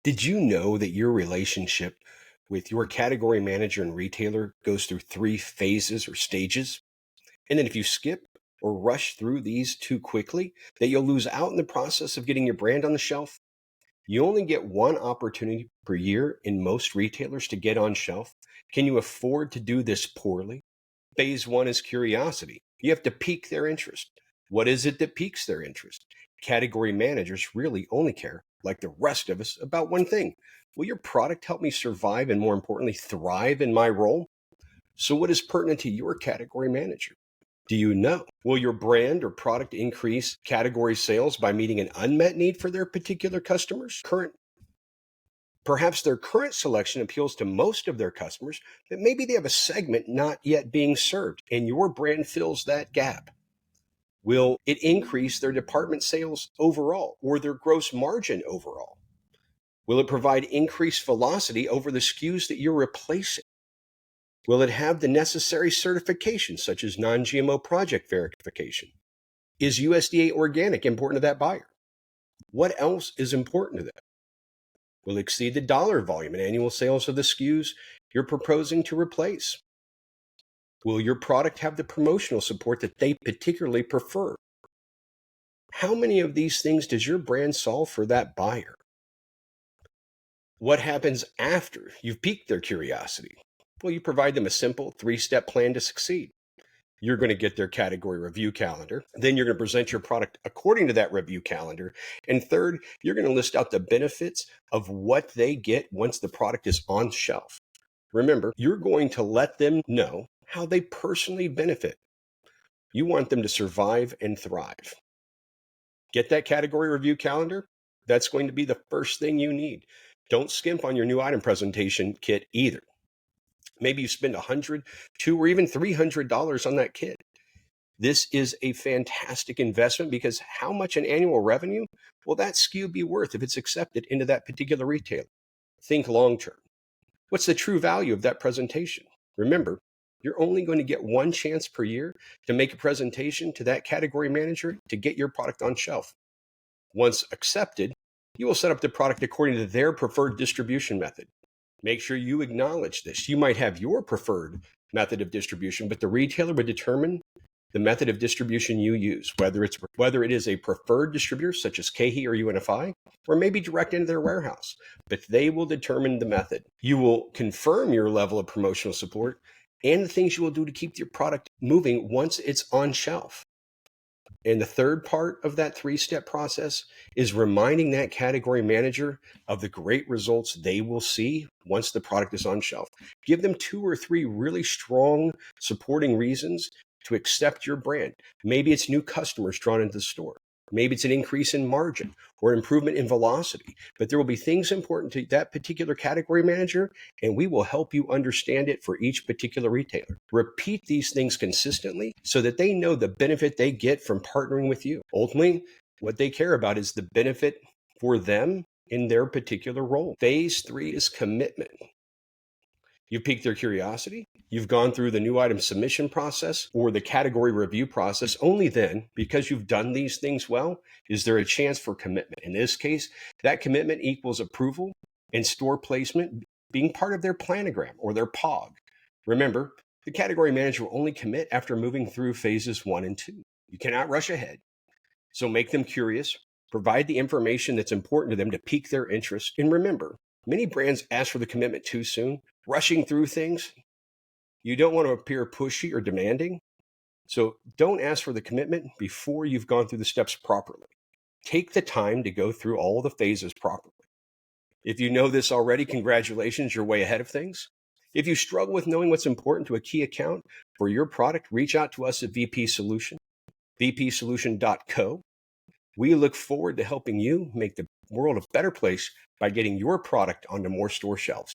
Did you know that your relationship with your category manager and retailer goes through three phases or stages? And then if you skip or rush through these too quickly, that you'll lose out in the process of getting your brand on the shelf? You only get one opportunity per year in most retailers to get on shelf. Can you afford to do this poorly? Phase one is curiosity. You have to pique their interest. What is it that piques their interest? Category managers really only care, like the rest of us, about one thing. Will your product help me survive and, more importantly, thrive in my role? So, what is pertinent to your category manager? Do you know? Will your brand or product increase category sales by meeting an unmet need for their particular customers? Perhaps their current selection appeals to most of their customers, but maybe they have a segment not yet being served, and your brand fills that gap. Will it increase their department sales overall or their gross margin overall? Will it provide increased velocity over the SKUs that you're replacing? Will it have the necessary certifications such as non-GMO project verification? Is USDA organic important to that buyer? What else is important to them? Will it exceed the dollar volume and annual sales of the SKUs you're proposing to replace? Will your product have the promotional support that they particularly prefer? How many of these things does your brand solve for that buyer? What happens after you've piqued their curiosity? Well, you provide them a simple three-step plan to succeed. You're going to get their category review calendar. Then you're going to present your product according to that review calendar. And third, you're going to list out the benefits of what they get once the product is on shelf. Remember, you're going to let them know how they personally benefit. You want them to survive and thrive. Get that category review calendar? That's going to be the first thing you need. Don't skimp on your new item presentation kit either. Maybe you spend $100, $200, or even $300 on that kit. This is a fantastic investment because how much in annual revenue will that SKU be worth if it's accepted into that particular retailer? Think long term. What's the true value of that presentation? Remember, you're only going to get one chance per year to make a presentation to that category manager to get your product on shelf. Once accepted, you will set up the product according to their preferred distribution method. Make sure you acknowledge this. You might have your preferred method of distribution, but the retailer would determine the method of distribution you use, whether it is a preferred distributor such as KeHE or UNFI, or maybe direct into their warehouse. But they will determine the method. You will confirm your level of promotional support and the things you will do to keep your product moving once it's on shelf. And the third part of that three-step process is reminding that category manager of the great results they will see once the product is on shelf. Give them 2 or 3 really strong supporting reasons to accept your brand. Maybe it's new customers drawn into the store. Maybe it's an increase in margin or improvement in velocity. But there will be things important to that particular category manager, and we will help you understand it for each particular retailer. Repeat these things consistently so that they know the benefit they get from partnering with you. Ultimately, what they care about is the benefit for them in their particular role. Phase 3 is commitment. You've piqued their curiosity. You've gone through the new item submission process or the category review process. Only then, because you've done these things well, is there a chance for commitment. In this case, that commitment equals approval and store placement being part of their planogram or their POG. Remember, the category manager will only commit after moving through phases 1 and 2. You cannot rush ahead. So make them curious, provide the information that's important to them to pique their interest. And remember, many brands ask for the commitment too soon, rushing through things. You don't want to appear pushy or demanding. So don't ask for the commitment before you've gone through the steps properly. Take the time to go through all the phases properly. If you know this already, congratulations, you're way ahead of things. If you struggle with knowing what's important to a key account for your product, reach out to us at VP Solution, vpsolution.co. We look forward to helping you make the world a better place by getting your product onto more store shelves.